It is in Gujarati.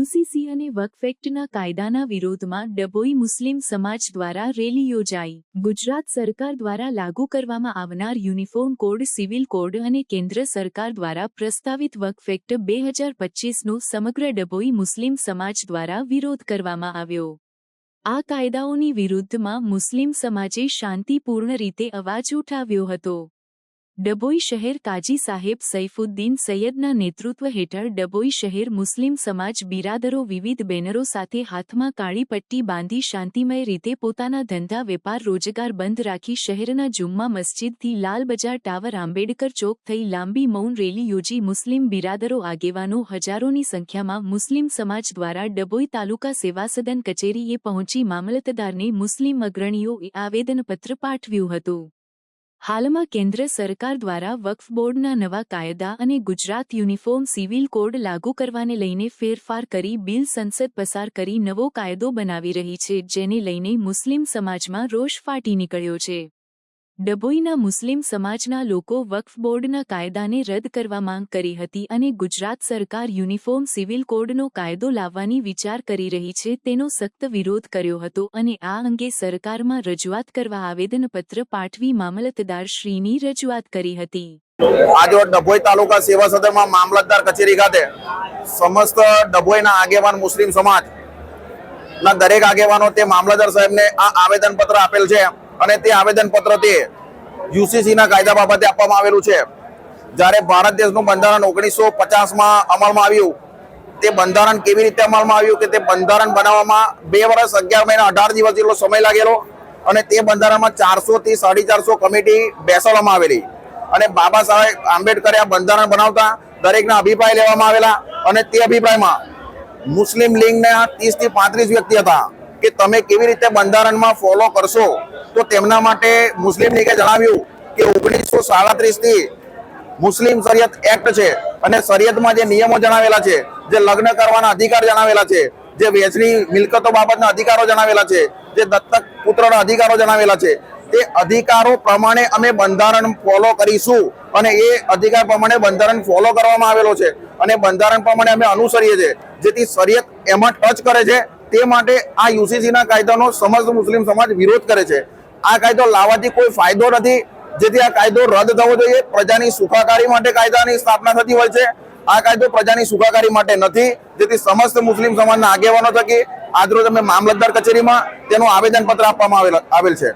યુસીસી અને વક્ફ એક્ટના કાયદાના વિરોધમાં ડભોઈ મુસ્લિમ સમાજ દ્વારા રેલી યોજાઈ। ગુજરાત સરકાર દ્વારા લાગુ કરવામાં આવનાર યુનિફોર્મ કોડ, સિવિલ કોડ અને કેન્દ્ર સરકાર દ્વારા પ્રસ્તાવિત વક્ફ એક્ટ 2025નો સમગ્ર ડભોઈ મુસ્લિમ સમાજ દ્વારા વિરોધ કરવામાં આવ્યો। આ કાયદાઓની વિરુદ્ધમાં મુસ્લિમ સમાજે શાંતિપૂર્ણ રીતે અવાજ ઉઠાવ્યો હતો। ડભોઈ શહેર કાજી સાહેબ સૈફુદ્દીન સૈયદના નેતૃત્વ હેઠળ ડભોઈ શહેર મુસ્લિમ સમાજ બિરાદરો વિવિધ બેનરો સાથે હાથમાં કાળી પટ્ટી બાંધી શાંતિમય રીતે પોતાના ધંધા વેપાર રોજગાર બંધ રાખી શહેરના જુમ્મા મસ્જિદથી લાલ બજાર ટાવર આંબેડકર ચોક થઈ લાંબી મૌન રેલી યોજી મુસ્લિમ બિરાદરો આગેવાનો હજારોની સંખ્યામાં મુસ્લિમ સમાજ દ્વારા ડભોઈ તાલુકા સેવા સદન કચેરીએ પહોંચી મામલતદારને મુસ્લિમ અગ્રણીઓએ આવેદનપત્ર પાઠવ્યું હતું। હાલમાં કેન્દ્ર સરકાર દ્વારા વક્ફ બોર્ડના નવા કાયદા અને ગુજરાત યુનિફોર્મ સિવિલ કોડ લાગુ કરવાને લઈને ફેરફાર કરી બિલ સંસદ પસાર કરી નવો કાયદો બનાવી રહી છે, જેને લઈને મુસ્લિમ સમાજમાં રોષ ફાટી નીકળ્યો છે। ડભોઈના મુસ્લિમ સમાજના લોકો વક્ફ બોર્ડના કાયદાને રદ કરવા માંગ કરી હતી અને ગુજરાત સરકાર યુનિફોર્મ સિવિલ કોડનો કાયદો લાવવાની વિચાર કરી રહી છે તેનો સખ્ત વિરોધ કર્યો હતો અને આ અંગે સરકારમાં રજૂઆત કરવા આવેદનપત્ર પાઠવી મામલતદારશ્રીની રજૂઆત કરી હતી। આજે ડભોઈ તાલુકા સેવા સદનમાં મામલતદાર કચેરી ખાતે સમસ્ત ડભોઈના આગેવાન મુસ્લિમ સમાજના દરેક આગેવાનો તે મામલતદાર સાહેબને આ આવેદનપત્ર આપેલ છે અને તે આવેદનપત્ર તે યુસીસીના કાયદા બાબતે આપવામાં આવેલું છે। જ્યારે ભારત દેશનું બંધારણ 1950માં અમલમાં આવ્યું, તે બંધારણ કેવી રીતે અમલમાં આવ્યું કે તે બંધારણ બનાવવામાં 2 વર્ષ 11 મહિના 18 દિવસ જેટલો સમય લાગેલો અને તે બંધારણમાં 400 થી 450 કમિટી બેસાડવામાં આવેલી અને બાબા સાહેબ આંબેડકરે આ બંધારણ બનાવતા દરેકના અભિપ્રાય લેવામાં આવેલા અને તે અભિપ્રાયમાં મુસ્લિમ લીગના 30 થી 35 વ્યક્તિ હતા કે તમે કેવી રીતે બંધારણમાં ફોલો કરશો। તો તેમના માટે મુસ્લિમ લીગે જણાવ્યું કે 1937 થી મુસ્લિમ શરિયત એક્ટ છે અને શરિયતમાં જે નિયમો જણાવેલા છે, જે લગ્ન કરવાના અધિકાર જણાવેલા છે, જે વેચની મિલકતો બાબતના અધિકારો જણાવેલા છે, જે દત્તક પુત્રના અધિકારો જણાવેલા છે, તે અધિકારો પ્રમાણે અમે બંધારણ ફોલો કરીશું અને એ અધિકાર પ્રમાણે બંધારણ ફોલો કરવામાં આવેલો છે અને બંધારણ પ્રમાણે અમે અનુસરીએ છીએ। જેથી શરિયત એમાં ટચ કરે છે તે માટે આ યુસીસીના કાયદાનો સમસ્ત મુસ્લિમ સમાજ વિરોધ કરે છે। આ કાયદો લાવવાથી કોઈ ફાયદો નથી, જેથી આ કાયદો રદ થવો જોઈએ। પ્રજાની સુખાકારી માટે કાયદાની સ્થાપના થતી હોય છે, આ કાયદો પ્રજાની સુખાકારી માટે નથી। જેથી સમસ્ત મુસ્લિમ સમાજના આગેવાનો થકી આજરોજ અમે મામલતદાર કચેરીમાં તેનું આવેદનપત્ર આપવામાં આવેલ છે।